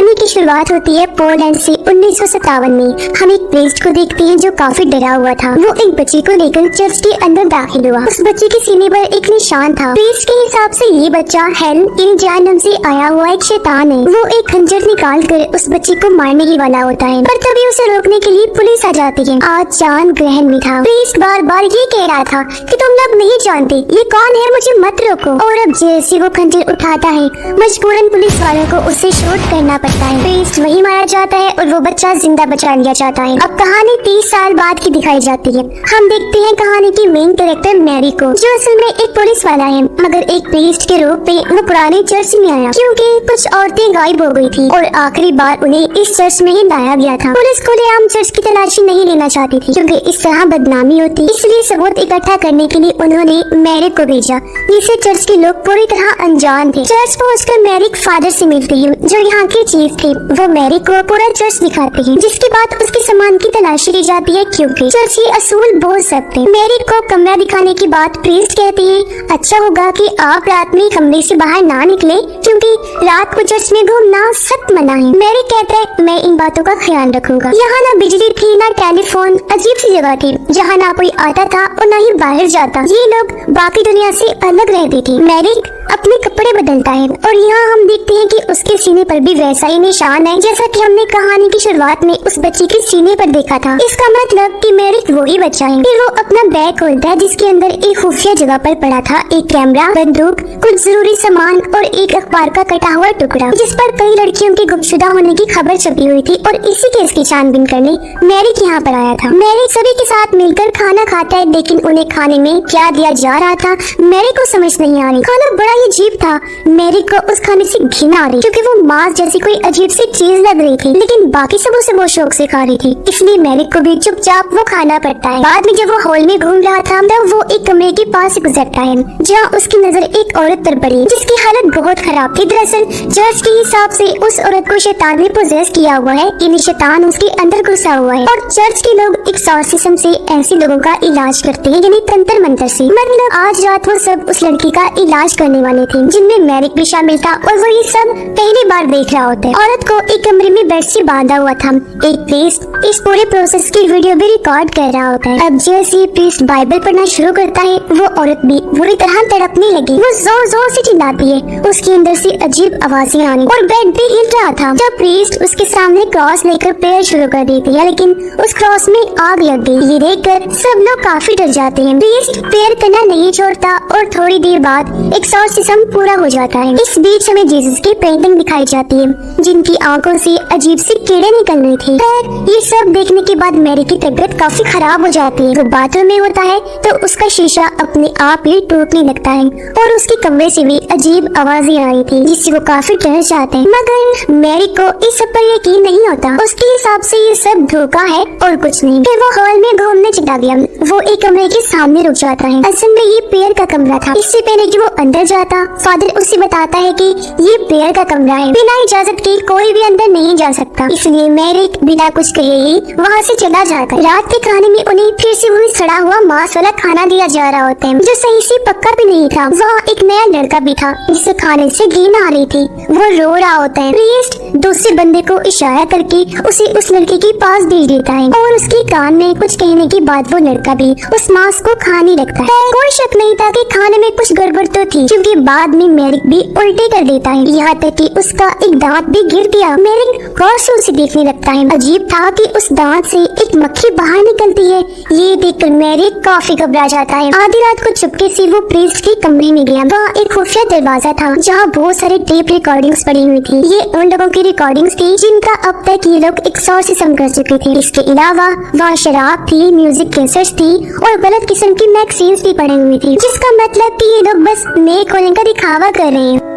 कहानी की शुरुआत होती है पोलैंड से 1957 में। हम एक प्रीस्ट को देखते हैं जो काफी डरा हुआ था। वो एक बच्चे को लेकर चर्च के अंदर दाखिल हुआ। उस बच्चे के सीने पर एक निशान था। प्रीस्ट के हिसाब से ये बच्चा हेल इन जहन्नम से आया हुआ एक शैतान है। वो एक खंजर निकाल कर उस बच्चे को मारने ही वाला होता है, पर तभी उसे रोकने के लिए पुलिस आ जाती है। आज चांद ग्रहण में था। प्रीस्ट बार बार ये कह रहा था कि तुम लोग नहीं जानते ये कौन है, मुझे मत रोको। और अब जैसे वो खंजर उठाता है, मजबूरन पुलिस वालों को उसे शूट करना पड़ता है। प्रीस्ट वही मारा जाता है और वो बच्चा जिंदा बचा लिया जाता है। अब कहानी 30 साल बाद की दिखाई जाती है। हम देखते हैं कहानी की मेन कैरेक्टर मैरी को, जो असल में एक पुलिस वाला है, मगर एक प्रीस्ट के रूप में वो पुराने चर्च में आया क्योंकि कुछ औरतें गायब हो गई थी और आखिरी बार उन्हें इस चर्च में ही लाया गया था। पुलिस खुलेआम चर्च की तलाशी नहीं लेना चाहती थी क्योंकि इस तरह बदनामी होती, इसलिए सबूत इकट्ठा करने के लिए उन्होंने मैरी को भेजा, जिसे चर्च के लोग पूरी तरह अनजान थे। चर्च पहुंचकर मैरी फादर से मिलती है जो यहाँ के चीफ थे। वो मैरी को पूरा चर्च दिखाते हैं, जिसके बाद उसके सामान की तलाशी ली जाती है क्योंकि चर्च के असूल बहुत सख्त हैं। मैरी को कमरा दिखाने के बाद प्रीस्ट कहते हैं अच्छा होगा कि आप रात में कमरे से बाहर ना निकले क्योंकि रात को चर्च में घूमना सख्त मना है। मैरी कहता है मैं इन बातों का ख्याल रखूंगा। यहाँ ना बिजली थी ना टेलीफोन, अजीब सी जगह थी जहाँ ना कोई आता था और ना ही बाहर जाता। ये लोग बाकी दुनिया से अलग रहते थे। मैरी अपने कपड़े बदलता है और यहाँ हम देखते हैं कि उसके सीने पर भी वैसा ही निशान है जैसा कि हमने कहानी की शुरुआत में उस बच्चे के सीने पर देखा था। इसका मतलब कि मैरी वही बच्चा है। फिर वो अपना बैग खोलता है जिसके अंदर एक खुफिया जगह पर पड़ा था एक कैमरा, बंदूक, कुछ जरूरी सामान और एक अखबार का कटा हुआ टुकड़ा जिस पर कई लड़कियों के गुमशुदा होने की खबर छपी हुई थी। और इसी केस की छानबीन करने मैरी के यहाँ पर आया था। मैरी सभी के साथ मिलकर खाना खाता है, लेकिन उन्हें खाने में क्या दिया जा रहा था मैरी को समझ नहीं आ रही। खाना बड़ा ही अजीब था। मैरी को उस खाने से घिन आ रही क्योंकि वो मांस जैसी कोई अजीब सी चीज लग रही थी, लेकिन बाकी सब उसे बहुत शौक से खा रही थी, इसलिए मैरी को भी चुपचाप वो खाना पड़ता है। बाद में जब वो हॉल में घूम रहा था तब वो एक कमरे के पास गुजरता है जहाँ उसकी नजर एक औरत पर पड़ी जिसकी हालत बहुत खराब थी। दरअसल चर्च के हिसाब से उस औरत को शैतान ने पोजेस किया हुआ है, यानी शैतान उसके अंदर घुसा हुआ है। और चर्च के लोग एक्सॉर्सिज्म से ऐसे लोगों का इलाज करते हैं, यानी तंत्र मंत्र से। मतलब आज रात वो सब उस लड़की का इलाज करने वाले थे जिनमें मैरिक भी शामिल था और वो ये सब पहली बार देख रहा होता है। औरत को एक कमरे में बेड से बांधा हुआ था। एक प्रीस्ट इस पूरे प्रोसेस की वीडियो भी रिकॉर्ड कर रहा होता है। अब जैसे प्रीस्ट बाइबल पढ़ना शुरू करता है वो औरत भी बुरी तरह तड़पने लगी। वो जोर जोर से चिल्लाती है, उसके अंदर से अजीब आवाजें आनी और बेड भी हिल रहा था। जब प्रीस्ट उसके सामने क्रॉस लेकर प्रेयर शुरू कर देती है, लेकिन उस क्रॉस में आग लग गई। ये देखकर सब लोग काफी डर जाते हैं। प्रीस्ट प्रेयर करना नहीं छोड़ता और थोड़ी देर बाद एक्सॉर्सिज्म पूरा हो जाता है। इस बीच हमें जीसस की पेंटिंग दिखाई जाती है जिनकी आंखों से अजीब से कीड़े निकल रहे थे। ये सब देखने के बाद मैरी की तबीयत काफी खराब हो जाती है। वो बाथरूम में होता है तो उसका शीशा अपने आप ही टूटने लगता है और उसके कमरे से भी अजीब आवाजें आ रही थी जिससे वो काफी डर जाते हैं। मगर मैरी को इस सब पर यकीन नहीं होता। उसके हिसाब से ये सब धोखा है और कुछ नहीं। फिर वो हॉल में घूमने चला गया। वो एक कमरे के सामने रुक जाता है। असल में ये प्रेयर का कमरा था। इससे पहले कि वो अंदर जाता फादर उसे बताता है कि ये प्रेयर का कमरा है, बिना इजाजत के कोई भी अंदर नहीं जा सकता। इसलिए मैरी बिना कुछ कहे ही वहाँ से चला जाता है। रात के खाने में उन्हें फिर से वही सड़ा हुआ मांस वाला खाना दिया जा रहा होता है जो सही से पक्का भी नहीं था। वहाँ एक नया लड़का भी था जिसे खाने से घिन आ रही थी। वो रो रहा होता है। प्रीस्ट दूसरे बंदे को इशारा करके उसे उस लड़के के पास भेज देता है और उसके कान में कुछ कहने के बाद वो लड़का भी उस मांस को खाने लगता है। कोई शक नहीं था कि खाने में कुछ गड़बड़ तो थी क्योंकि बाद में मैरिक भी उल्टे कर देता है, यहाँ तक कि उसका एक दांत भी गिर गया। मैरिक गौर से उसे देखने लगता है। अजीब था कि उस दांत से एक मक्खी बाहर निकलती है। ये देखकर मैरिक काफी घबरा जाता है। आधी रात को चुपके से वो प्रीस्ट के कमरे में गया। वहाँ एक खुफिया दरवाजा था जहाँ बहुत सारे टेप रिकॉर्डिंग्स पड़ी हुई थी। ये उन लोगों की रिकॉर्डिंग्स थी जिनका अब तक ये लोग एक्सॉर्सिज्म कर चुके थे। इसके अलावा वहाँ शराब थी, म्यूजिक कैसेट्स थी और गलत किस्म की मैगजीन्स भी पड़ी हुई थी, जिसका मतलब कि ये लोग बस नेक होने का दिखावा कर रहे हैं।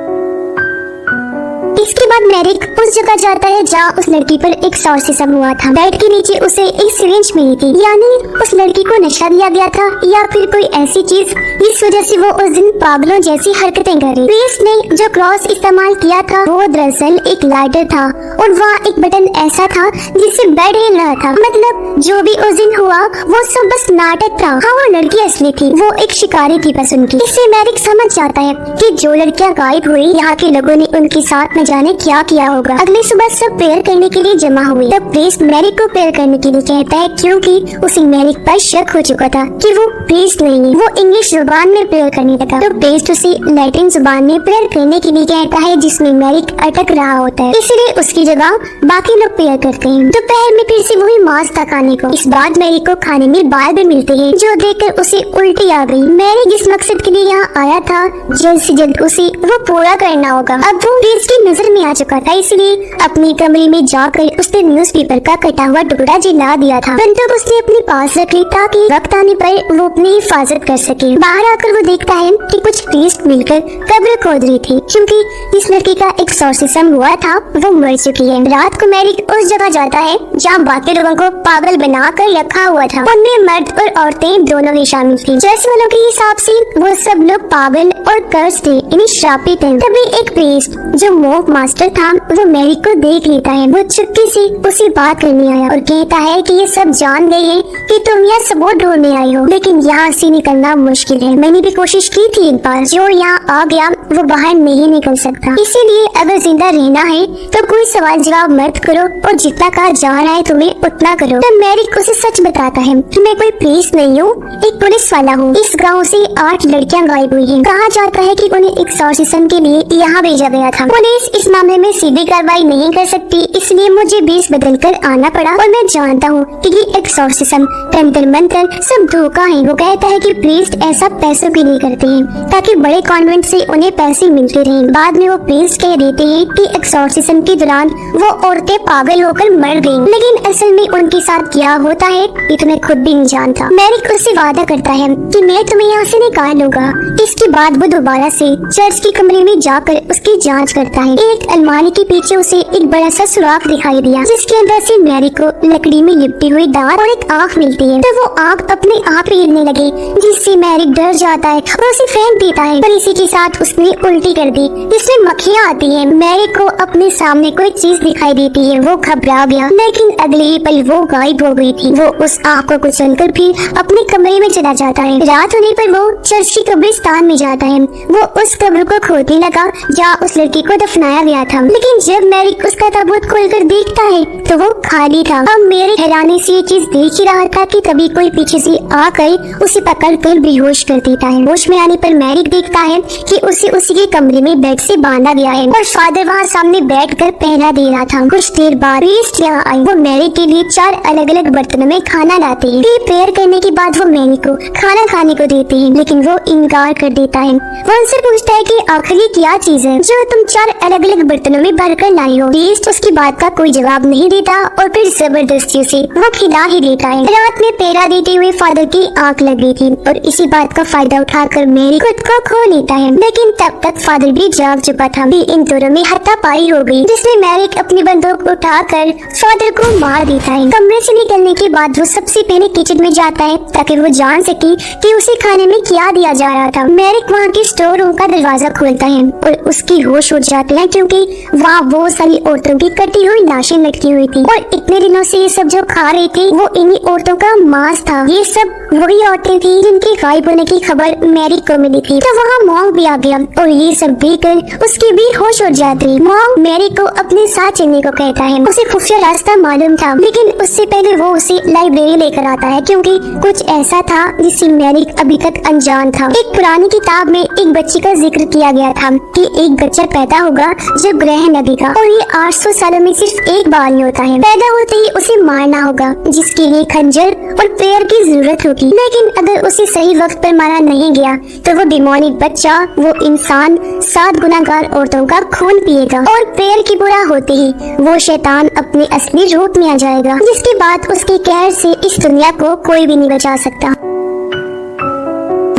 इसके बाद मैरिक उस जगह जाता है जहाँ उस लड़की पर एक्सॉर्सिज्म हुआ था। बेड के नीचे उसे एक सिरिंज मिली थी, यानी उस लड़की को नशा दिया गया था या फिर कोई ऐसी चीज जिस वजह से वो उस दिन पागलों जैसी हरकतें कर रही। प्रीस्ट ने जो क्रॉस इस्तेमाल किया था वो दरअसल एक लाइटर था और वहाँ एक बटन ऐसा था जिससे बेड हिल रहा था। मतलब जो भी उस दिन हुआ वो सब बस नाटक था। हाँ, वो लड़की असली थी, वो एक शिकारी थी बस उनकी। इससे मैरिक समझ जाता है कि जो लड़कियाँ गायब हुई यहाँ के लोगों ने उनके साथ न जाने क्या किया होगा। अगली सुबह सब प्रेयर करने के लिए जमा हुए। तब प्रीस्ट मैरिक को प्रेयर करने के लिए कहता है क्योंकि उसे मैरिक पर शक हो चुका था कि वो प्रीस्ट नहीं है। वो इंग्लिश जुबान में प्रेयर करने लगा तो प्रीस्ट उसे लैटिन जुबान में प्रेयर करने के लिए कहता है जिसमें मैरिक अटक रहा होता है, इसलिए उसकी जगह बाकी लोग प्रेयर करते हैं। दोपहर में फिर से वही मांस था खाने को। इस बार मैरिक को खाने में बाल भी मिलते हैं जो देखकर उसे उल्टी आ गई। मैरिक जिस मकसद के लिए यहाँ आया था जल्द से जल्द उसे वो पूरा करना होगा। अब वो प्रीस्ट की नजर में आ चुका था, इसलिए अपने कमरे में जाकर उसने न्यूज़पेपर का कटा हुआ टुकड़ा जला दिया था। बंदूक उसने अपने पास रख ली ताकि वक्त आने पर वो अपनी हिफाजत कर सके। बाहर आकर वो देखता है कि कुछ प्रीस्ट मिलकर कब्र खोद रही थी क्योंकि जिस लड़की का एक्सॉर्सिज्म हुआ था वो मर चुकी है। रात को मैरिक उस जगह जाता है जहाँ बाकी लोगों को पागल बना कर रखा हुआ था। उनमें मर्द और औरतें दोनों ही शामिल थी। चर्च वालों के हिसाब से वो सब लोग पागल और कर्ज थे, इन्हें श्रापित थे। तभी एक प्रीस्ट जो मोक मास्टर था वो मैरिक को देख लेता है। वो चुपके से उसे बात करने आया और कहता है कि ये सब जान गए हैं कि तुम यहाँ सबूत ढूंढने आई हो, लेकिन यहाँ से निकलना मुश्किल है। मैंने भी कोशिश की थी एक बार, जो यहाँ आ गया वो बाहर नहीं निकल सकता। इसीलिए अगर जिंदा रहना है तो कोई सवाल जवाब मत करो और जितना कहा जा रहा है तुम्हें उतना करो। तब मैरिक उसे सच बताता है कि मैं कोई प्रीस्ट नहीं हूँ, एक पुलिस वाला हूँ। इस गाँव से 8 लड़कियाँ गायब हुई हैं। कहा जाता है कि उन्हें एक्सॉर्सिज्म के लिए यहाँ भेजा गया था। पुलिस इस मामले में सीधी कार्रवाई नहीं कर सकती, इसलिए मुझे बेस बदल कर आना पड़ा। और मैं जानता हूँ कि ये एक्सॉर्सिज्म तंत्र मंत्र सब धोखा है। वो कहता है कि प्रीस्ट ऐसा पैसों के लिए करते हैं ताकि बड़े कॉन्वेंट से उन्हें पैसे मिलते रहें। बाद में वो प्रीस्ट कह देते हैं कि एक्सॉर्सिज्म के दौरान वो औरतें पागल होकर मर गईं, लेकिन असल में उनके साथ क्या होता है ये तो मैं खुद भी नहीं जानता। मैरिक उससे वादा करता है कि मैं तुम्हें यहाँ से निकाल लूंगा। इसके बाद वो दोबारा से चर्च के कमरे में जाकर उसकी जांच करता है। एक अलमारी के पीछे उसे एक बड़ा सा सुराख दिखाई दिया जिसके अंदर से मैरिक को लकड़ी में लिपटी हुई दांत और एक आँख मिलती है। तो वो आँख अपने आप हिलने लगे जिससे मैरिक डर जाता है और उसे फेंक देता है। पर इसी के साथ उसने उल्टी कर दी जिसमें मक्खियाँ आती है। मैरिक को अपने सामने कोई चीज दिखाई देती है। वो घबरा गया, लेकिन अगले ही पल वो गायब हो गई थी। वो उस आँख को कुचलकर फिर अपने कमरे में चला जाता है। रात होने पर वो चर्च के कब्रिस्तान में जाता है। वो उस कब्र को खोदने लगा जहाँ उस लड़की को दफनाया गया था, लेकिन जब मैरिक उसका ताबूत खोलकर देखता है तो वो खाली था। अब मैरिक हैरानी से ये चीज देख ही रहा था कि तभी कोई पीछे से आकर उसे पकड़कर बेहोश कर देता है। होश में आने पर मैरिक देखता है कि उसे उसी के कमरे में बेड से बांधा गया है और फादर वहाँ सामने बैठकर पहरा दे रहा था। कुछ देर बाद प्रीस्ट यहाँ आई। वो मैरिक के लिए 4 अलग अलग बर्तनों में खाना लाते हैं। फिर प्रेयर करने के बाद वो मैरिक को खाना खाने को देते हैं, लेकिन वो इनकार कर देता है। वो उनसे पूछता है कि आखिर ये क्या चीज है जो तुम 4 अलग अलग बर्तनों में भरकर लाई हो। प्रीस्ट उसकी बात का कोई जवाब नहीं देता और फिर जबरदस्ती से वो खिला ही देता है। रात में पहरा देते हुए फादर की आंख लग गई थी और इसी बात का फायदा उठाकर मैरिक खुद को खो लेता है, लेकिन तब तक फादर भी जाग चुका था। इन दोनों में हाथापाई हो गई जिसमें मैरिक अपनी बंदूक उठाकर फादर को मार देता है। कमरे से निकलने के बाद वो सबसे पहले किचन में जाता है ताकि वो जान सके कि उसे खाने में क्या दिया जा रहा था। मैरिक वहाँ के स्टोर रूम का दरवाजा खोलता है और उसकी होश उड़ जाते हैं क्योंकि वहाँ बहुत सारी औरतों की कटी हुई लाशें लटकी हुई थी और इतने दिनों से ये सब जो खा रही थी वो इन्हीं औरतों का मांस था। ये सब वही औरतें थी जिनके गायब होने की खबर मैरिक को मिली थी। तो वहाँ मॉन्क भी आ गया और ये सब देखकर उसकी भी होश उड़ जाती। मॉन्क मैरिक को अपने साथ चलने को कहता है। उसे खुफिया रास्ता मालूम था, लेकिन उससे पहले वो उसे लाइब्रेरी लेकर आता है क्योंकि कुछ ऐसा था जिससे मैरिक अभी तक अनजान था। एक पुरानी किताब में एक बच्ची का जिक्र किया गया था कि एक बच्चा पैदा होगा जब ग्रहण लगेगा और ये 800 सालों में सिर्फ एक बार ही होता है। पैदा होते ही उसे मारना होगा जिसके लिए खंजर और प्रेयर की जरूरत होगी, लेकिन अगर उसे सही वक्त पर मारा नहीं गया तो वो डिमोनिक बच्चा, वो इंसान 7 गुनाहगार औरतों का खून पिएगा और प्रेयर की बुरा होते ही वो शैतान अपने असली रूप में आ जाएगा, जिसके बाद उसके कहर से इस दुनिया को कोई भी नहीं बचा सकता।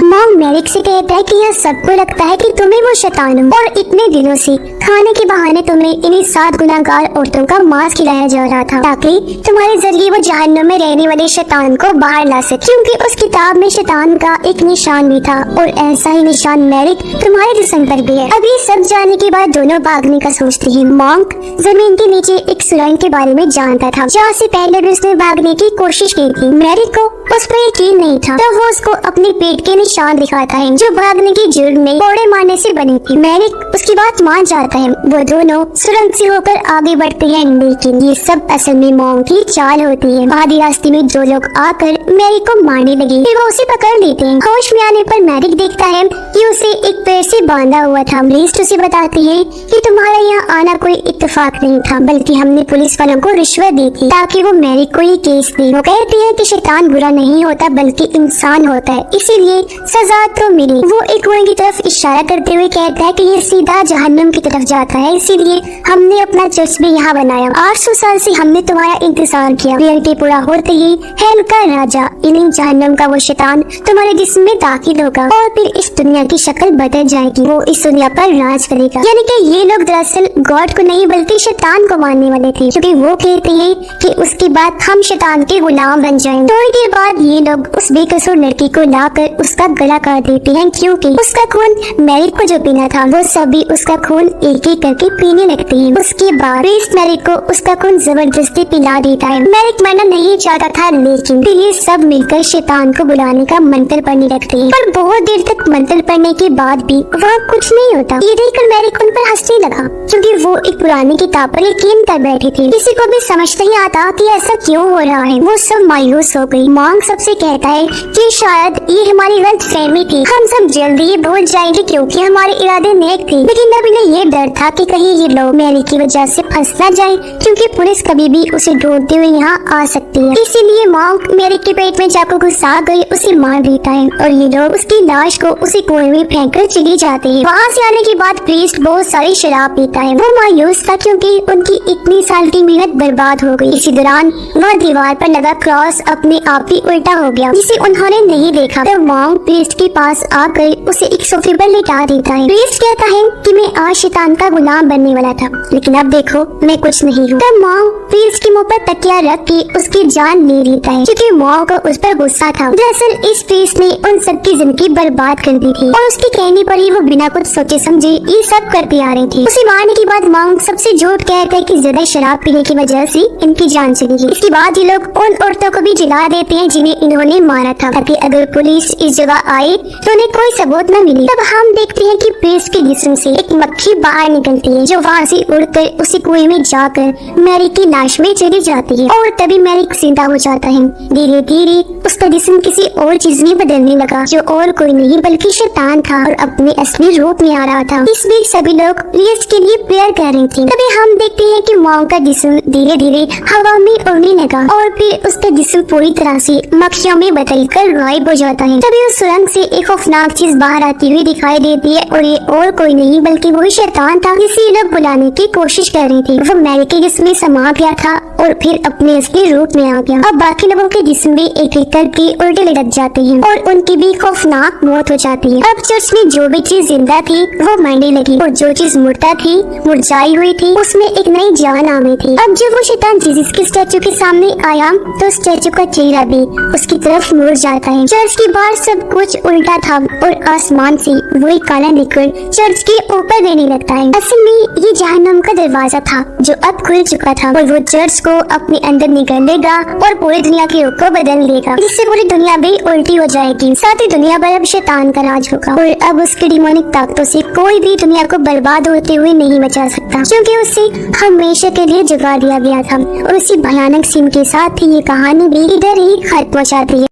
मॉन्क मैरिक से कहता है कि यह सबको लगता है कि तुम्हें वो शैतान हो और इतने दिनों से खाने के बहाने तुम्हें इन्हीं 7 गुनाहगार औरतों का मांस खिलाया जा रहा था ताकि तुम्हारे जरिए वो जहन्नुम में रहने वाले शैतान को बाहर ला सके, क्योंकि उस किताब में शैतान का एक निशान भी था और ऐसा ही निशान मैरिक तुम्हारे जिस्म पर भी है। अभी सब जाने के बाद दोनों भागने का सोचते हैं। मॉन्क जमीन के नीचे एक सुरंग के बारे में जानता था जहाँ से पहले भी उसने भागने की कोशिश की थी। मैरिक को उस पर यकीन नहीं था तो वो उसको अपने पेट के निशान दिखाता है जो भागने की जुर्म में कोड़े मारने से बनी थी। मैरिक उसकी बात मान जाता जाता है। वो दोनों सुरंग से होकर आगे बढ़ते हैं, लेकिन ये सब असल में मॉन्क की चाल होती है। आधी रास्ते में दो लोग आकर मैरिक को मारने लगे, फिर वो उसे पकड़ लेते हैं। होश में आने पर मैरिक देखता है कि उसे एक पेड़ से बांधा हुआ था। प्रीस्ट उसे बताती है कि तुम्हारा यहाँ आना कोई इत्तेफाक नहीं था, बल्कि हमने पुलिस वालों को रिश्वत दी थी ताकि वो मैरिक को ये केस दे। वो कहती है कि शैतान बुरा नहीं होता बल्कि इंसान होता है, इसीलिए सजा तो मिली। वो एक कुएं की तरफ इशारा करते हुए कहता है कि ये सीधा जहन्नुम की तरफ जाता है, इसीलिए हमने अपना चर्च भी यहाँ बनाया। 800 साल से हमने तुम्हारा इंतजार किया। रियलिटी पूरा होते ही हेल का राजा यानी जहन्नुम का वो शैतान तुम्हारे जिस्म में दाखिल होगा और फिर इस दुनिया की शक्ल बदल जाएगी। वो इस दुनिया पर राज करेगा। यानी कि ये लोग दरअसल गॉड को नहीं बल्कि शैतान को मानने वाले थे, क्योंकि वो कहते हैं कि उसके बाद हम शैतान के गुलाम बन जाएंगे। थोड़ी देर बाद ये लोग उस बेकसूर लड़की को लाकर उसका गला काट देते हैं, क्योंकि उसका खून मैरिक को जो पीना था वो सभी उसका खून एक एक करके पीने लगते हैं। उसके बाद प्रीस्ट मैरिक को उसका खून जबरदस्ती पिला देता है। मैरिक मरना नहीं चाहता था, लेकिन फिर ये सब मिलकर शैतान को बुलाने का मंत्र पढ़ने लगते हैं। पर बहुत देर तक मंत्र पढ़ने के बाद भी वहाँ कुछ नहीं होता। ये देखकर मैरिक उन पर हंसने लगा, क्योंकि वो एक पुरानी किताब पर यकीन कर बैठी थी। किसी को भी समझ नहीं आता कि ऐसा क्यों हो रहा है। वो सब मायूस हो गई। मॉन्क सबसे कहता है कि शायद ये हमारी गलतफहमी थी, हम सब जल्दी ही भूल जाएंगे क्योंकि हमारे इरादे नेक थे। लेकिन अब इन्हें ये डर था कि कहीं ये लोग मैरी की वजह से फंस न जाए, क्योंकि पुलिस कभी भी उसे ढूंढते हुए यहाँ आ सकती है। इसीलिए मॉन्क मैरी के पेट में चाकू घुसा गई उसे मार देता है और ये लोग उसकी लाश को उसी कुएं में फेंक कर चली जाते हैं। वहाँ से आने के बाद प्रीस्ट बहुत सारी शराब पीता है। वो मायूस था क्योंकि उनकी इतनी साल की मेहनत बर्बाद हो गई। इसी दौरान वह दीवार पर लगा क्रॉस अपने आप ही उल्टा हो गया, जिसे उन्होंने नहीं देखा। तब मॉन्क प्रीस्ट के पास आकर उसे एक सोफे पर लेटा देता है। प्रीस्ट कहता है कि मैं आज शैतान का गुलाम बनने वाला था, लेकिन अब देखो मैं कुछ नहीं हूँ। तब मॉन्क प्रीस्ट के मुंह पर तकिया रख के उसकी जान ले लेता है, क्योंकि मॉन्क को उस पर गुस्सा था। दरअसल इस प्रीस्ट ने उन सबकी जिंदगी बर्बाद कर दी थी और उसके कहने पर ही वो बिना कुछ सोचे समझे ये सब करती आ रही थी। उसे मारने के बाद मॉन्क सबसे झूठ कहकर कि ज्यादा शराब पीने की वजह से इनकी जान चली गई। इसके बाद ये लोग उन औरतों को भी जला देते हैं जिन्हें इन्होंने मारा था, ताकि अगर पुलिस इस जगह आए तो उन्हें कोई सबूत न मिले। तब हम देखते हैं कि प्रीस्ट के जिस्म से एक मक्खी बाहर निकलती है, जो वहाँ से उड़कर उसी कुएं में जाकर मैरी की लाश में चली जाती है और तभी मैरी जिंदा हो जाता है। धीरे धीरे उसका जिस्म किसी और चीज में बदलने लगा, जो और कोई नहीं बल्कि शैतान था और अपने असली रूप में आ रहा था। इस बीच सभी लोग प्रीस्ट के लिए प्रेयर कर रहे थे। तभी हम देखते हैं कि मॉन्क का जिस्म धीरे धीरे हवा में उड़ने लगा और फिर उसका जिस्म पूरी तरह से मक्खियों में बदलकर गायब हो जाता है। तभी उस सुरंग से एक खौफनाक चीज बाहर आती हुई दिखाई देती है और ये और कोई नहीं बल्कि वही शैतान था जिसे ये लोग बुलाने की कोशिश कर रहे थे। वो मैरी के जिस्म में समा गया था और फिर अपने असली रूप में आ गया। अब बाकी लोगों के जिस्म भी एक एक करके उल्टे लटक जाते हैं और उनकी भी खौफनाक मौत हो जाती है। अब चर्च में जो भी चीज जिंदा थी वो मरने लगी और जो चीज मुर्दा थी, मुरझाई हुई थी, उसमें एक नई जान आ गई थी। अब जब वो शैतान जीसस के स्टैचू के सामने आया तो स्टैचू का चेहरा भी उसकी तरफ मुड़ जाता है। चर्च के बाहर सब कुछ उल्टा था और आसमान से वही काला निकल चर्च के ऊपर रहने लगता है। असल में ये जहन्नुम का दरवाजा था जो अब खुल चुका था और वो चर्च को अपने अंदर निकाल लेगा और पूरी दुनिया के रुख को बदल देगा, जिससे पूरी दुनिया भी उल्टी हो जाएगी। साथ ही दुनिया भर अब शैतान का राज होगा और अब उसके डिमोनिक ताकतों से कोई भी दुनिया को बर्बाद होते हुए नहीं बचा सकता, क्योंकि उसे हमेशा के लिए जगा दिया गया था। और उसी भयानक सीन के साथ ही ये कहानी भी इधर ही खत्म हो जाती है।